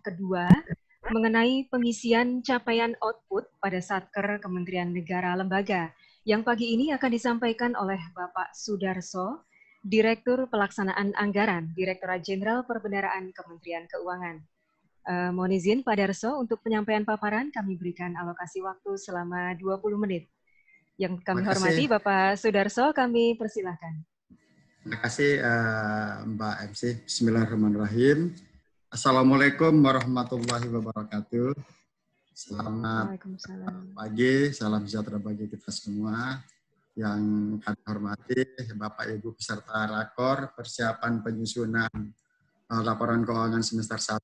kedua mengenai pengisian capaian output pada Satker Kementerian Negara Lembaga yang pagi ini akan disampaikan oleh Bapak Sudarso, Direktur Pelaksanaan Anggaran, Direktorat Jenderal Perbendaharaan Kementerian Keuangan. Mohon izin Pak Darso, untuk penyampaian paparan kami berikan alokasi waktu selama 20 menit. Yang kami hormati Bapak Sudarso, kami persilahkan. Terima kasih Mbak MC. Bismillahirrahmanirrahim. Assalamualaikum warahmatullahi wabarakatuh. Selamat pagi, salam sejahtera bagi kita semua. Yang kami hormati Bapak Ibu peserta rakor persiapan penyusunan laporan keuangan semester 1,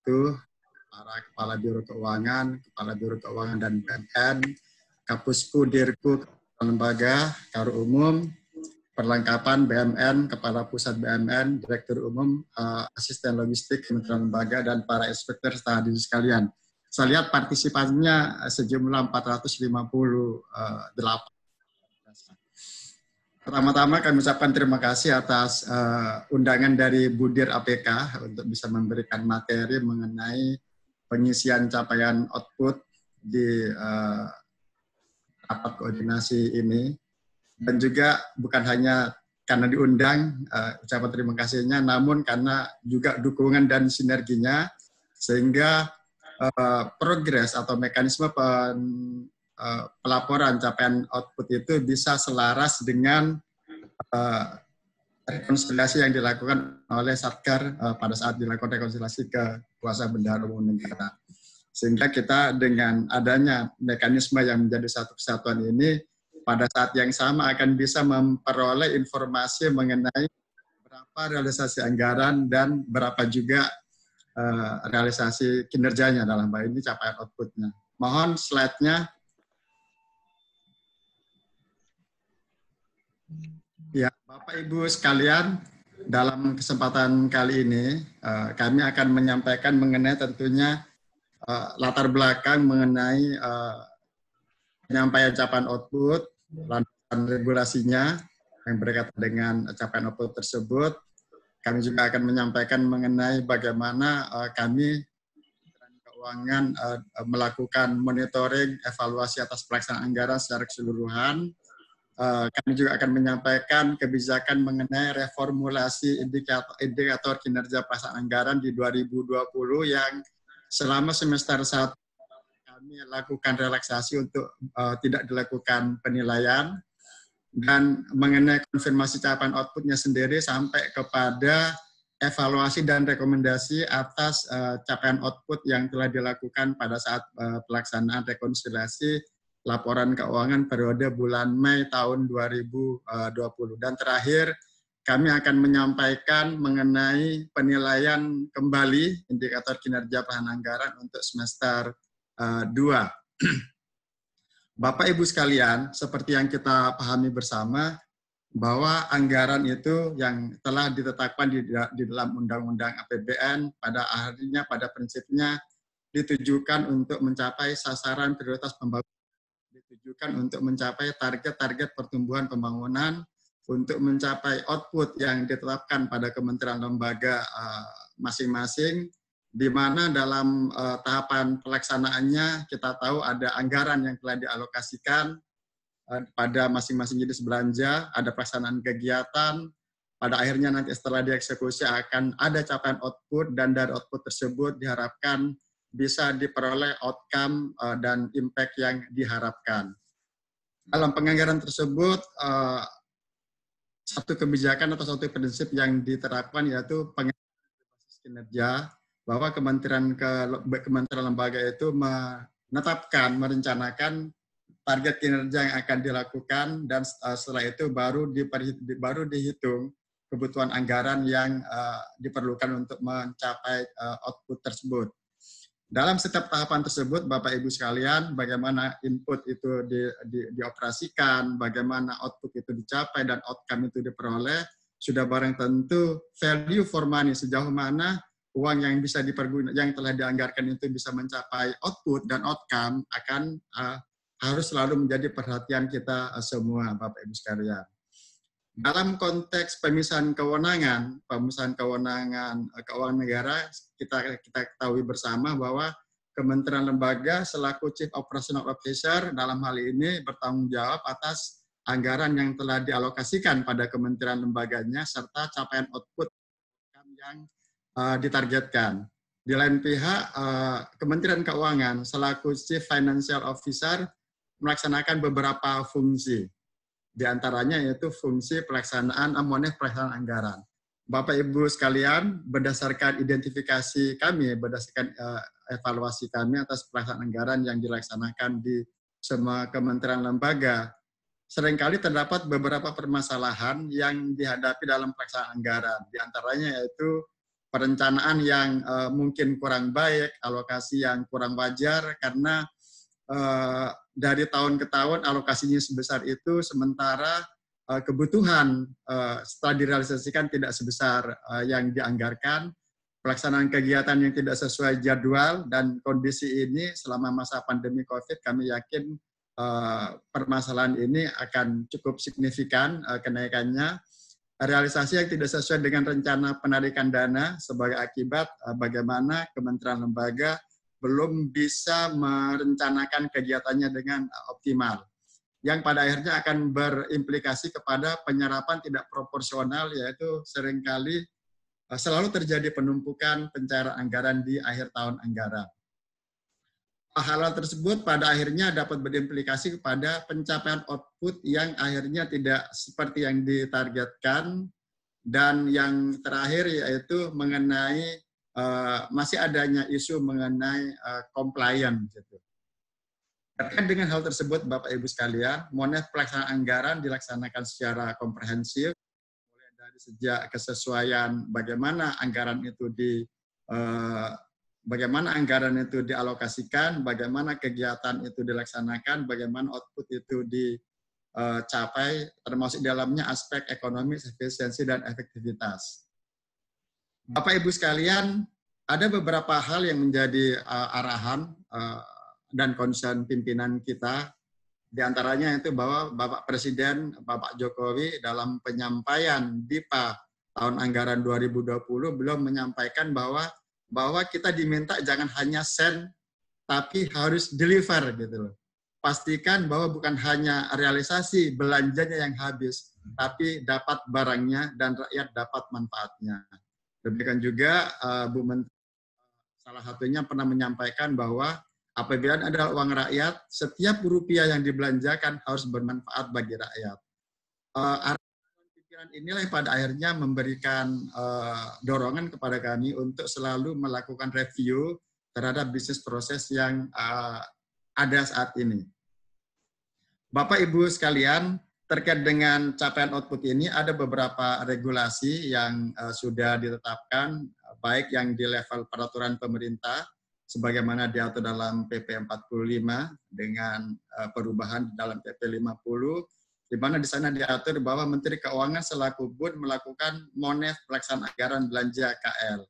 para Kepala Biro Keuangan dan BMN, Kapusku, Dirku, Lembaga, Karu Umum, perlengkapan BMN, Kepala Pusat BMN, Direktur Umum, Asisten Logistik Kementerian Lembaga, dan para inspektur serta hadirin sekalian. Saya lihat partisipasinya sejumlah 458. Pertama-tama kami ucapkan terima kasih atas undangan dari Budir APK untuk bisa memberikan materi mengenai pengisian capaian output di rapat koordinasi ini. Dan juga bukan hanya karena diundang, ucapan terima kasihnya, namun karena juga dukungan dan sinerginya, sehingga progres atau mekanisme pelaporan capaian output itu bisa selaras dengan rekonsiliasi yang dilakukan oleh Satker pada saat dilakukan rekonsiliasi ke Kuasa Bendahara Umum Negara. Sehingga kita dengan adanya mekanisme yang menjadi satu kesatuan ini, pada saat yang sama akan bisa memperoleh informasi mengenai berapa realisasi anggaran dan berapa juga realisasi kinerjanya dalam hal ini capaian outputnya. Mohon slide-nya. Ya, Bapak Ibu sekalian, dalam kesempatan kali ini kami akan menyampaikan mengenai tentunya latar belakang mengenai penyampaian capaian output, landasan regulasinya yang berkaitan dengan capaian output tersebut. Kami juga akan menyampaikan mengenai bagaimana kami keuangan melakukan monitoring, evaluasi atas pelaksanaan anggaran secara keseluruhan. Kami juga akan menyampaikan kebijakan mengenai reformulasi indikator kinerja pelaksanaan anggaran di 2020 yang selama semester 1 kami lakukan relaksasi untuk tidak dilakukan penilaian, dan mengenai konfirmasi capaian outputnya sendiri sampai kepada evaluasi dan rekomendasi atas capaian output yang telah dilakukan pada saat pelaksanaan rekonsiliasi laporan keuangan periode bulan Mei tahun 2020. Dan terakhir, kami akan menyampaikan mengenai penilaian kembali indikator kinerja pelaksanaan anggaran untuk semester 2. Bapak Ibu sekalian, seperti yang kita pahami bersama bahwa anggaran itu yang telah ditetapkan di dalam Undang-Undang APBN pada akhirnya pada prinsipnya ditujukan untuk mencapai sasaran prioritas pembangunan, ditujukan untuk mencapai target-target pertumbuhan pembangunan, untuk mencapai output yang ditetapkan pada kementerian lembaga masing-masing, di mana dalam tahapan pelaksanaannya kita tahu ada anggaran yang telah dialokasikan pada masing-masing jenis belanja, ada pelaksanaan kegiatan, pada akhirnya nanti setelah dieksekusi akan ada capaian output, dan dari output tersebut diharapkan bisa diperoleh outcome dan impact yang diharapkan. Dalam penganggaran tersebut, satu kebijakan atau satu prinsip yang diterapkan yaitu penganggaran berbasis kinerja, bahwa kementerian lembaga itu menetapkan, merencanakan target kinerja yang akan dilakukan, dan setelah itu baru dihitung kebutuhan anggaran yang diperlukan untuk mencapai output tersebut. Dalam setiap tahapan tersebut, Bapak Ibu sekalian, bagaimana input itu dioperasikan, bagaimana output itu dicapai, dan outcome itu diperoleh, sudah barang tentu value for money, sejauh mana uang yang bisa dipergunakan, yang telah dianggarkan itu bisa mencapai output dan outcome harus selalu menjadi perhatian kita semua, Bapak Ibu sekalian. Dalam konteks pemisahan kewenangan keuangan negara, kita ketahui bersama bahwa kementerian lembaga selaku Chief Operational Officer dalam hal ini bertanggung jawab atas anggaran yang telah dialokasikan pada kementerian lembaganya serta capaian output yang ditargetkan. Di lain pihak, Kementerian Keuangan selaku Chief Financial Officer melaksanakan beberapa fungsi. Di antaranya yaitu fungsi pelaksanaan anggaran. Bapak Ibu sekalian, berdasarkan identifikasi kami, berdasarkan evaluasi kami atas pelaksanaan anggaran yang dilaksanakan di semua kementerian lembaga, seringkali terdapat beberapa permasalahan yang dihadapi dalam pelaksanaan anggaran. Di antaranya yaitu perencanaan yang mungkin kurang baik, alokasi yang kurang wajar, karena dari tahun ke tahun alokasinya sebesar itu, sementara kebutuhan setelah direalisasikan tidak sebesar yang dianggarkan, pelaksanaan kegiatan yang tidak sesuai jadwal, dan kondisi ini selama masa pandemi COVID kami yakin permasalahan ini akan cukup signifikan kenaikannya. Realisasi yang tidak sesuai dengan rencana penarikan dana sebagai akibat bagaimana kementerian lembaga belum bisa merencanakan kegiatannya dengan optimal, yang pada akhirnya akan berimplikasi kepada penyerapan tidak proporsional, yaitu seringkali selalu terjadi penumpukan pencairan anggaran di akhir tahun anggaran. Hal-hal tersebut pada akhirnya dapat berimplikasi kepada pencapaian output yang akhirnya tidak seperti yang ditargetkan, dan yang terakhir yaitu mengenai masih adanya isu mengenai compliance. Gitu. Terkait dengan hal tersebut, Bapak Ibu sekalian, monef pelaksanaan anggaran dilaksanakan secara komprehensif, mulai dari sejak kesesuaian bagaimana anggaran itu dialokasikan, bagaimana kegiatan itu dilaksanakan, bagaimana output itu dicapai, termasuk dalamnya aspek ekonomi, efisiensi, dan efektivitas. Bapak Ibu sekalian, ada beberapa hal yang menjadi arahan dan concern pimpinan kita. Di antaranya itu bahwa Bapak Presiden, Bapak Jokowi dalam penyampaian DIPA tahun anggaran 2020 belum menyampaikan bahwa kita diminta jangan hanya send, tapi harus deliver gitu loh. Pastikan bahwa bukan hanya realisasi belanjanya yang habis, tapi dapat barangnya dan rakyat dapat manfaatnya. Demikian juga Bu Menteri salah satunya pernah menyampaikan bahwa apabila ada uang rakyat, setiap rupiah yang dibelanjakan harus bermanfaat bagi rakyat. Pikiran inilah yang pada akhirnya memberikan dorongan kepada kami untuk selalu melakukan review terhadap bisnis proses yang ada saat ini. Bapak Ibu sekalian, terkait dengan capaian output ini ada beberapa regulasi yang sudah ditetapkan, baik yang di level peraturan pemerintah, sebagaimana diatur dalam PP 45 dengan perubahan dalam PP 50, di mana di sana diatur bahwa Menteri Keuangan selaku BUD melakukan monef pelaksanaan anggaran belanja KL.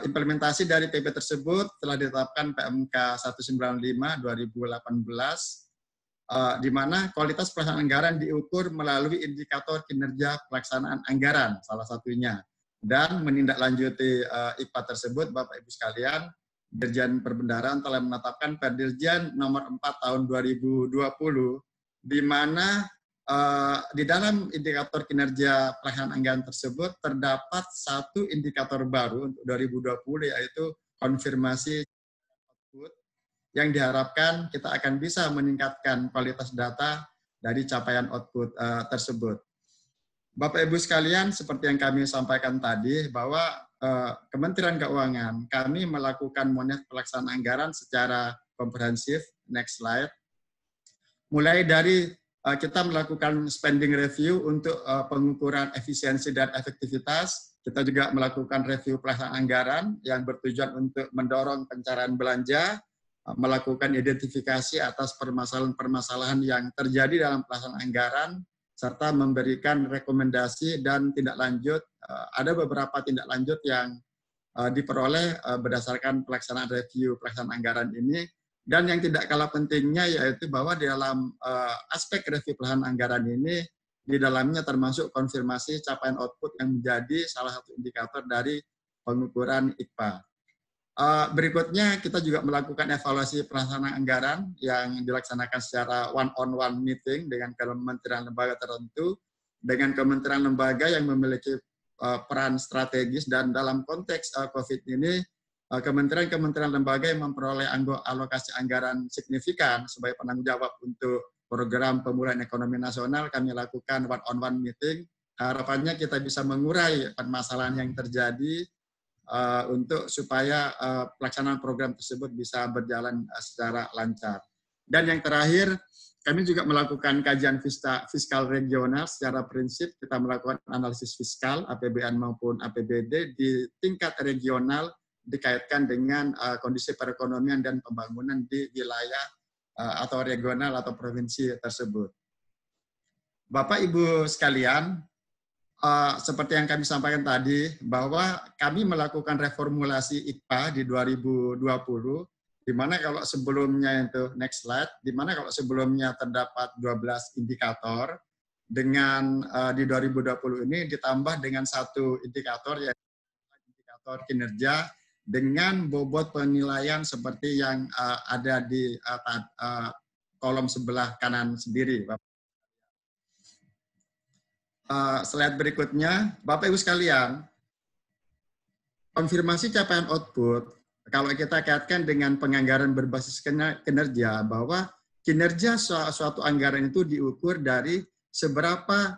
Implementasi dari PP tersebut telah ditetapkan PMK 195 2018, di mana kualitas pelaksanaan anggaran diukur melalui indikator kinerja pelaksanaan anggaran, salah satunya. Dan menindaklanjuti IPA tersebut, Bapak Ibu sekalian, Dirjen Perbendaharaan telah menetapkan Perdirjen nomor 4 tahun 2020, di mana di dalam indikator kinerja pelaksanaan anggaran tersebut terdapat satu indikator baru untuk 2020, yaitu konfirmasi output, yang diharapkan kita akan bisa meningkatkan kualitas data dari capaian output tersebut. Bapak Ibu sekalian, seperti yang kami sampaikan tadi, bahwa Kementerian Keuangan, kami melakukan monef pelaksanaan anggaran secara komprehensif. Next slide. Mulai dari kita melakukan spending review untuk pengukuran efisiensi dan efektivitas. Kita juga melakukan review pelaksanaan anggaran yang bertujuan untuk mendorong pencairan belanja, melakukan identifikasi atas permasalahan-permasalahan yang terjadi dalam pelaksanaan anggaran, serta memberikan rekomendasi dan tindak lanjut. Ada beberapa tindak lanjut yang diperoleh berdasarkan pelaksanaan review pelaksanaan anggaran ini. Dan yang tidak kalah pentingnya yaitu bahwa di dalam aspek review pelaksanaan anggaran ini di dalamnya termasuk konfirmasi capaian output yang menjadi salah satu indikator dari pengukuran IKPA. Berikutnya kita juga melakukan evaluasi pelaksanaan anggaran yang dilaksanakan secara one-on-one meeting dengan kementerian lembaga tertentu, dengan kementerian lembaga yang memiliki peran strategis, dan dalam konteks COVID ini, kementerian-kementerian lembaga yang memperoleh alokasi anggaran signifikan sebagai penanggung jawab untuk program pemulihan ekonomi nasional, kami lakukan one-on-one meeting. Harapannya kita bisa mengurai permasalahan yang terjadi untuk supaya pelaksanaan program tersebut bisa berjalan secara lancar. Dan yang terakhir, kami juga melakukan kajian fiskal regional. Secara prinsip kita melakukan analisis fiskal APBN maupun APBD di tingkat regional dikaitkan dengan kondisi perekonomian dan pembangunan di wilayah atau regional atau provinsi tersebut. Bapak Ibu sekalian, seperti yang kami sampaikan tadi, bahwa kami melakukan reformulasi IKPA di 2020, di mana kalau sebelumnya itu, next slide, di mana kalau sebelumnya terdapat 12 indikator, dengan di 2020 ini ditambah dengan satu indikator, yaitu indikator kinerja, dengan bobot penilaian seperti yang ada di kolom sebelah kanan sendiri. Slide berikutnya, Bapak Ibu sekalian, konfirmasi capaian output, kalau kita kaitkan dengan penganggaran berbasis kinerja, bahwa kinerja suatu anggaran itu diukur dari seberapa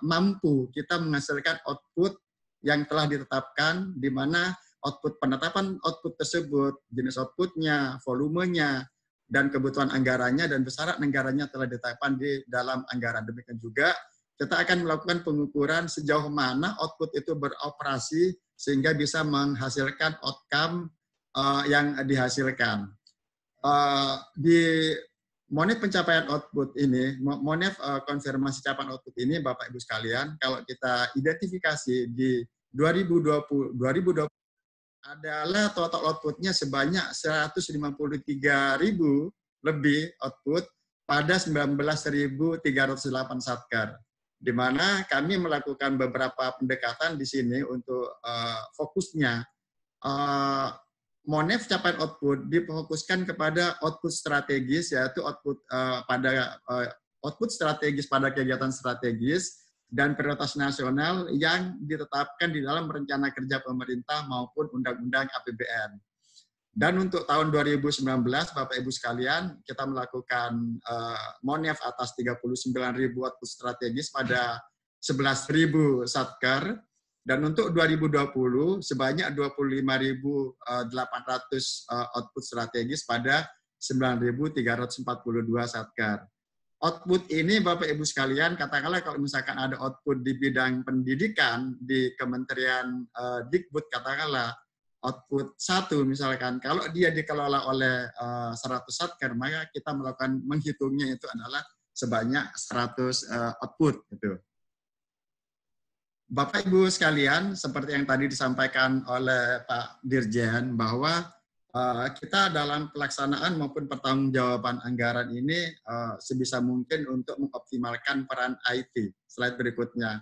mampu kita menghasilkan output yang telah ditetapkan, di mana output penetapan output tersebut, jenis outputnya, volumenya, dan kebutuhan anggarannya dan besaran anggarannya telah ditetapkan di dalam anggaran. Demikian juga kita akan melakukan pengukuran sejauh mana output itu beroperasi sehingga bisa menghasilkan outcome yang dihasilkan. Di monef pencapaian output ini, monef konfirmasi capaian output ini, Bapak Ibu sekalian, kalau kita identifikasi di 2020 adalah total outputnya sebanyak 153.000 lebih output pada 19.308 satker. Di mana kami melakukan beberapa pendekatan di sini untuk fokusnya. Monef capaian output difokuskan kepada output strategis, yaitu output output strategis pada kegiatan strategis dan prioritas nasional yang ditetapkan di dalam rencana kerja pemerintah maupun undang-undang APBN. Dan untuk tahun 2019, Bapak Ibu sekalian, kita melakukan monef atas 39.000 output strategis pada 11.000 satker. Dan untuk 2020, sebanyak 25.800 output strategis pada 9.342 satker. Output ini, Bapak Ibu sekalian, katakanlah kalau misalkan ada output di bidang pendidikan di Kementerian Dikbud, katakanlah, output 1 misalkan, kalau dia dikelola oleh 100 satker, maka kita melakukan menghitungnya itu adalah sebanyak 100 output. Gitu. Bapak Ibu sekalian, seperti yang tadi disampaikan oleh Pak Dirjen, bahwa kita dalam pelaksanaan maupun pertanggungjawaban anggaran ini sebisa mungkin untuk mengoptimalkan peran IT. Slide berikutnya.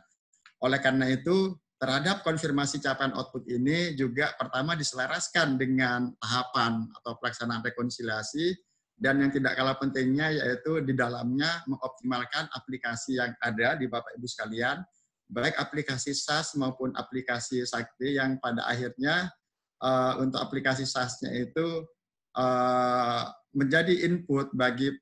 Oleh karena itu, terhadap konfirmasi capaian output ini juga pertama diselaraskan dengan tahapan atau pelaksanaan rekonsiliasi, dan yang tidak kalah pentingnya yaitu di dalamnya mengoptimalkan aplikasi yang ada di Bapak Ibu sekalian, baik aplikasi SaaS maupun aplikasi Sakti yang pada akhirnya untuk aplikasi SaaS-nya itu menjadi input bagi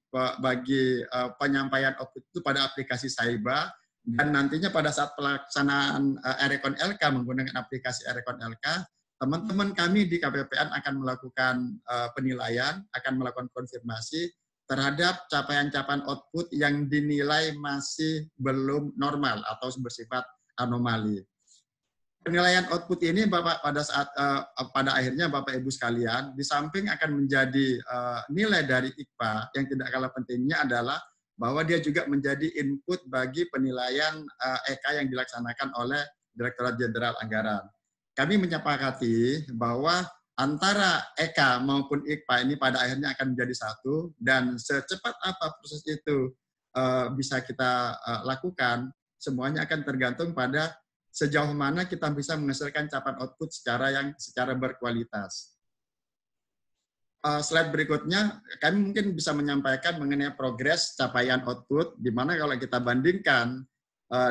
penyampaian output itu pada aplikasi Saiba. Dan nantinya pada saat pelaksanaan Erecon LK menggunakan aplikasi Erecon LK, teman-teman kami di KPPN akan melakukan penilaian, akan melakukan konfirmasi terhadap capaian-capaian output yang dinilai masih belum normal atau bersifat anomali. Penilaian output ini Bapak pada akhirnya Bapak Ibu sekalian, di samping akan menjadi nilai dari IKPA, yang tidak kalah pentingnya adalah bahwa dia juga menjadi input bagi penilaian EK yang dilaksanakan oleh Direktorat Jenderal Anggaran. Kami menyepakati bahwa antara EK maupun IKPA ini pada akhirnya akan menjadi satu, dan secepat apa proses itu bisa kita lakukan, semuanya akan tergantung pada sejauh mana kita bisa menghasilkan capaian output secara berkualitas. Slide berikutnya, kami mungkin bisa menyampaikan mengenai progres capaian output, di mana kalau kita bandingkan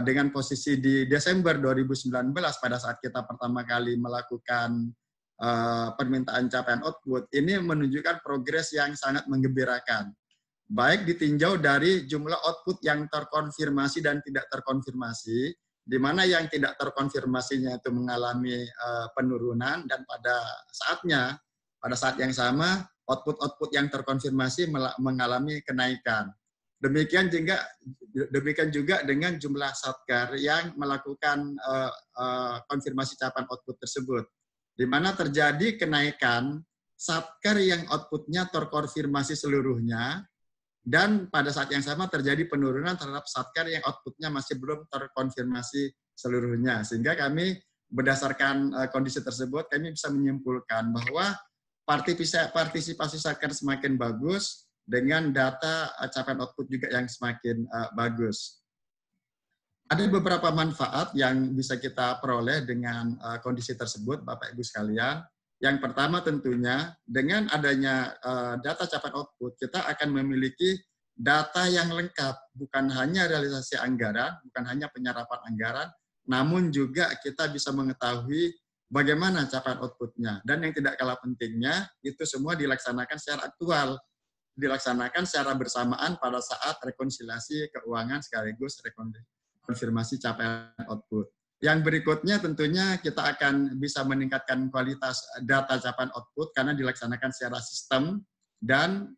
dengan posisi di Desember 2019 pada saat kita pertama kali melakukan permintaan capaian output, ini menunjukkan progres yang sangat menggembirakan. Baik ditinjau dari jumlah output yang terkonfirmasi dan tidak terkonfirmasi, di mana yang tidak terkonfirmasinya itu mengalami penurunan, dan pada saat yang sama output-output yang terkonfirmasi mengalami kenaikan. Demikian juga dengan jumlah Satker yang melakukan konfirmasi capaian output tersebut, di mana terjadi kenaikan Satker yang outputnya terkonfirmasi seluruhnya, dan pada saat yang sama terjadi penurunan terhadap Satker yang outputnya masih belum terkonfirmasi seluruhnya. Sehingga kami berdasarkan kondisi tersebut, kami bisa menyimpulkan bahwa partisipasi Satker semakin bagus dengan data capaian output juga yang semakin bagus. Ada beberapa manfaat yang bisa kita peroleh dengan kondisi tersebut, Bapak Ibu sekalian. Yang pertama tentunya dengan adanya data capaian output, kita akan memiliki data yang lengkap, bukan hanya realisasi anggaran, bukan hanya penyerapan anggaran, namun juga kita bisa mengetahui bagaimana capaian outputnya. Dan yang tidak kalah pentingnya, itu semua dilaksanakan secara aktual, dilaksanakan secara bersamaan pada saat rekonsiliasi keuangan sekaligus konfirmasi capaian output. Yang berikutnya tentunya kita akan bisa meningkatkan kualitas data capaian output karena dilaksanakan secara sistem dan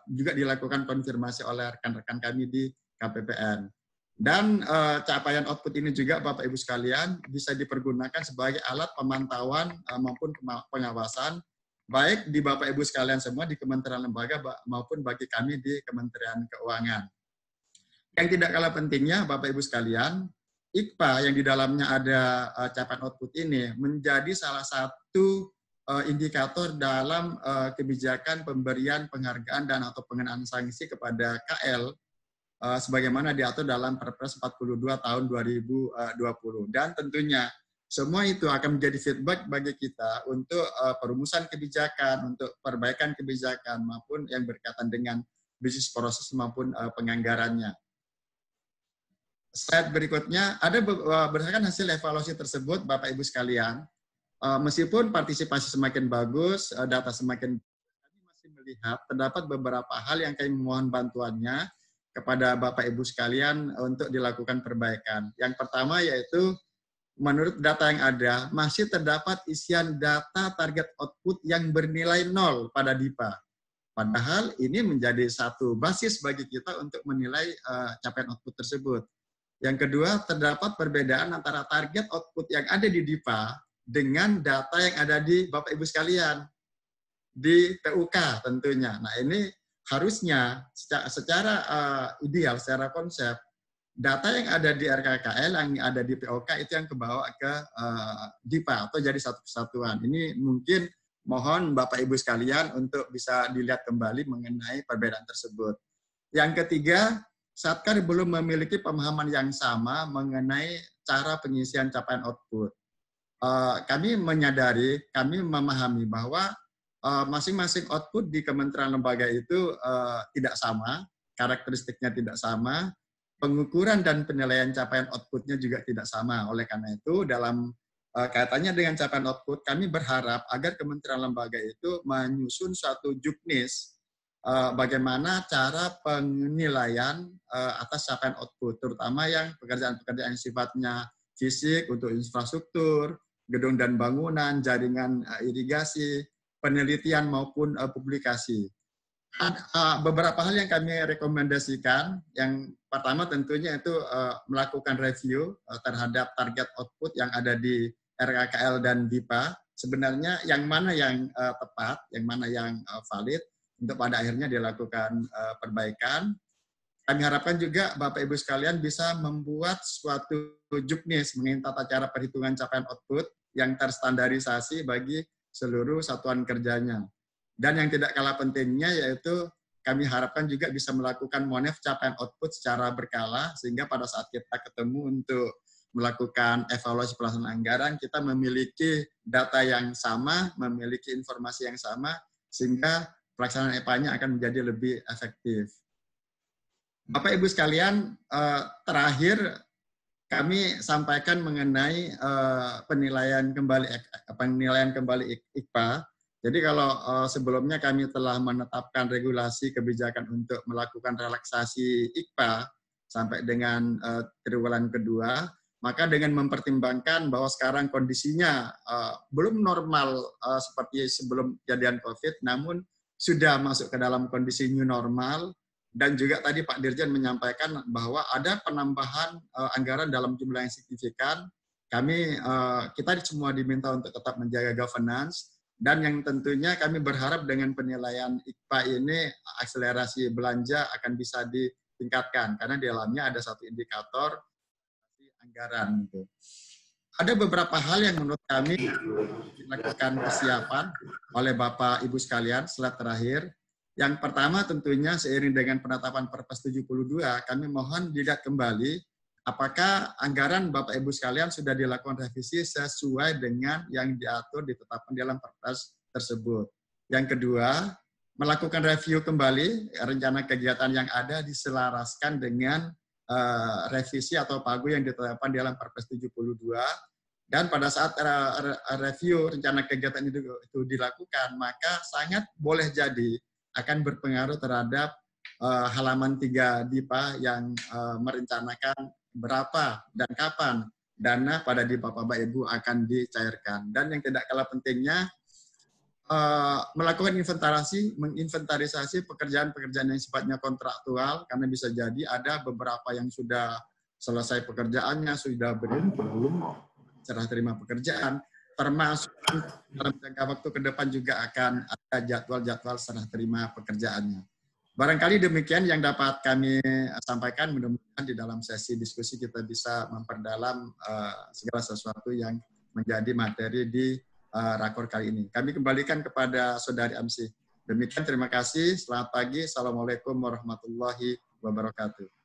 juga dilakukan konfirmasi oleh rekan-rekan kami di KPPN. Dan capaian output ini juga Bapak Ibu sekalian bisa dipergunakan sebagai alat pemantauan maupun pengawasan baik di Bapak Ibu sekalian semua di kementerian lembaga maupun bagi kami di Kementerian Keuangan. Yang tidak kalah pentingnya Bapak Ibu sekalian, IKPA yang di dalamnya ada capaian output ini menjadi salah satu indikator dalam kebijakan pemberian penghargaan dan atau pengenaan sanksi kepada KL sebagaimana diatur dalam Perpres 42 tahun 2020. Dan tentunya semua itu akan menjadi feedback bagi kita untuk perumusan kebijakan, untuk perbaikan kebijakan maupun yang berkaitan dengan bisnis proses maupun penganggarannya. Slide berikutnya, ada berdasarkan hasil evaluasi tersebut, Bapak Ibu sekalian, meskipun partisipasi semakin bagus, data semakin bagus, kami masih melihat terdapat beberapa hal yang kami mohon bantuannya kepada Bapak Ibu sekalian untuk dilakukan perbaikan. Yang pertama yaitu menurut data yang ada, masih terdapat isian data target output yang bernilai 0 pada DIPA. Padahal ini menjadi satu basis bagi kita untuk menilai capaian output tersebut. Yang kedua, terdapat perbedaan antara target output yang ada di DIPA dengan data yang ada di Bapak Ibu sekalian, di PUK tentunya. Nah ini harusnya secara ideal, secara konsep, data yang ada di RKKL, yang ada di POK itu yang kebawa ke DIPA atau jadi satu kesatuan. Ini mungkin mohon Bapak Ibu sekalian untuk bisa dilihat kembali mengenai perbedaan tersebut. Yang ketiga, Satker belum memiliki pemahaman yang sama mengenai cara pengisian capaian output. Kami menyadari, kami memahami bahwa masing-masing output di kementerian lembaga itu tidak sama, karakteristiknya tidak sama, pengukuran dan penilaian capaian outputnya juga tidak sama. Oleh karena itu, dalam kaitannya dengan capaian output, kami berharap agar kementerian lembaga itu menyusun suatu juknis bagaimana cara penilaian atas capaian output, terutama yang pekerjaan-pekerjaan yang sifatnya fisik untuk infrastruktur, gedung dan bangunan, jaringan irigasi, penelitian maupun publikasi. Beberapa hal yang kami rekomendasikan, yang pertama tentunya itu melakukan review terhadap target output yang ada di RKKL dan DIPA. Sebenarnya yang mana yang tepat, yang mana yang valid, untuk pada akhirnya dilakukan perbaikan. Kami harapkan juga Bapak Ibu sekalian bisa membuat suatu juknis mengenai tata cara perhitungan capaian output yang terstandarisasi bagi seluruh satuan kerjanya. Dan yang tidak kalah pentingnya yaitu kami harapkan juga bisa melakukan monef capaian output secara berkala, sehingga pada saat kita ketemu untuk melakukan evaluasi pelaksanaan anggaran, kita memiliki data yang sama, memiliki informasi yang sama, sehingga pelaksanaan EPA-nya akan menjadi lebih efektif. Bapak Ibu sekalian, terakhir kami sampaikan mengenai penilaian kembali IKPA. Jadi kalau sebelumnya kami telah menetapkan regulasi kebijakan untuk melakukan relaksasi IKPA sampai dengan triwulan kedua, maka dengan mempertimbangkan bahwa sekarang kondisinya belum normal seperti sebelum kejadian COVID, namun sudah masuk ke dalam kondisi new normal, dan juga tadi Pak Dirjen menyampaikan bahwa ada penambahan anggaran dalam jumlah yang signifikan. Kita semua diminta untuk tetap menjaga governance, dan yang tentunya kami berharap dengan penilaian IKPA ini akselerasi belanja akan bisa ditingkatkan, karena di dalamnya ada satu indikator anggaran. Ada beberapa hal yang menurut kami dilakukan persiapan oleh Bapak Ibu sekalian. Slide terakhir. Yang pertama tentunya seiring dengan penetapan Perpres 72, kami mohon dilihat kembali apakah anggaran Bapak Ibu sekalian sudah dilakukan revisi sesuai dengan yang diatur ditetapkan dalam Perpres tersebut. Yang kedua, melakukan review kembali rencana kegiatan yang ada diselaraskan dengan revisi atau pagu yang ditetapkan dalam Perpres 72, dan pada saat review rencana kegiatan itu dilakukan, maka sangat boleh jadi akan berpengaruh terhadap halaman 3 DIPA yang merencanakan berapa dan kapan dana pada DIPA Bapak Ibu akan dicairkan. Dan yang tidak kalah pentingnya, melakukan menginventarisasi pekerjaan-pekerjaan yang sifatnya kontraktual, karena bisa jadi ada beberapa yang sudah selesai pekerjaannya, sudah belum serah terima pekerjaan, termasuk dalam jangka waktu ke depan juga akan ada jadwal-jadwal serah terima pekerjaannya. Barangkali demikian yang dapat kami sampaikan, mudah-mudahan di dalam sesi diskusi kita bisa memperdalam segala sesuatu yang menjadi materi di rakor kali ini. Kami kembalikan kepada Saudari Amsi. Demikian, terima kasih. Selamat pagi. Assalamualaikum warahmatullahi wabarakatuh.